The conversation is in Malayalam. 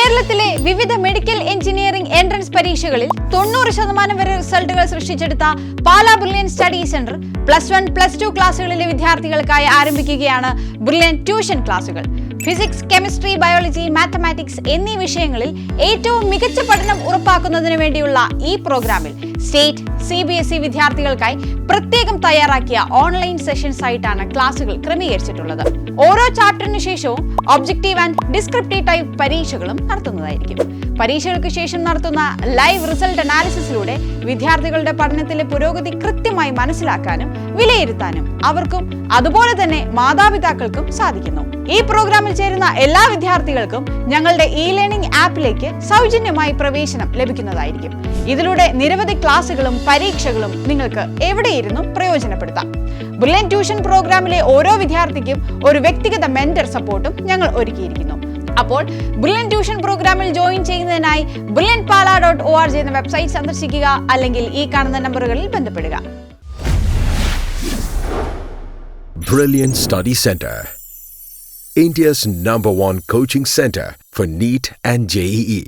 കേരളത്തിലെ വിവിധ മെഡിക്കൽ എഞ്ചിനീയറിംഗ് എൻട്രൻസ് പരീക്ഷകളിൽ 90% വരെ റിസൾട്ടുകൾ സൃഷ്ടിച്ചെടുത്ത പാലാ ബ്രില്യൻ സ്റ്റഡി സെന്റർ +1, +2 ക്ലാസുകളിലെ വിദ്യാർത്ഥികൾക്കായി ആരംഭിക്കുകയാണ് ബ്രില്യൻ ട്യൂഷൻ ക്ലാസുകൾ. ഫിസിക്സ്, കെമിസ്ട്രി, ബയോളജി, മാത്തമാറ്റിക്സ് എന്നീ വിഷയങ്ങളിൽ ഏറ്റവും മികച്ച പഠനം ഉറപ്പാക്കുന്നതിന് വേണ്ടിയുള്ള ഈ പ്രോഗ്രാമിൽ സ്റ്റേറ്റ്, CBSE വിദ്യാർത്ഥികൾക്കായി പ്രത്യേകം തയ്യാറാക്കിയ ഓൺലൈൻ സെഷൻസ് ആയിട്ടാണ് ക്ലാസുകൾ ക്രമീകരിച്ചിട്ടുള്ളത്. ഓരോ ചാപ്റ്ററിന് ശേഷവും ഒബ്ജക്റ്റീവ് ആൻഡ് ഡിസ്ക്രിപ്റ്റീവ് ടൈപ്പ് പരീക്ഷകളും നടത്തുന്നതായിരിക്കും. പരീക്ഷകൾക്ക് ശേഷം നടത്തുന്ന ലൈവ് റിസൾട്ട് അനാലിസിസിലൂടെ വിദ്യാർത്ഥികളുടെ പഠനത്തിലെ പുരോഗതി കൃത്യമായി മനസ്സിലാക്കാനും വിലയിരുത്താനും അവർക്കും അതുപോലെ തന്നെ മാതാപിതാക്കൾക്കും സാധിക്കുന്നു. ഈ പ്രോഗ്രാമിൽ ചേരുന്ന എല്ലാ വിദ്യാർത്ഥികൾക്കും ഞങ്ങളുടെ ലേണിംഗ് ആപ്പിലേക്ക് സൗജന്യമായി പ്രവേശനം ലഭിക്കുന്നതായിരിക്കും. ഇതിലൂടെ നിരവധി ക്ലാസുകളും പരീക്ഷകളും നിങ്ങൾക്ക് എവിടെയിരുന്നും പ്രയോജനപ്പെടുത്താം. ബ്രില്യൻ ട്യൂഷൻ പ്രോഗ്രാമിലെ ഓരോ വിദ്യാർത്ഥിക്കും ഒരു വ്യക്തിഗത മെന്റർ സപ്പോർട്ടും ഞങ്ങൾ ഒരുക്കിയിരിക്കുന്നു. അപ്പോൾ ബ്രില്യൻ ട്യൂഷൻ പ്രോഗ്രാമിൽ ജോയിൻ ചെയ്യുന്നതിനായി brilliantpala.org എന്ന വെബ്സൈറ്റ് സന്ദർശിക്കുക, അല്ലെങ്കിൽ ഈ കാണുന്ന നമ്പറുകളിൽ ബന്ധപ്പെടുക. Brilliant Study Center, India's #1 coaching center for NEET and JEE.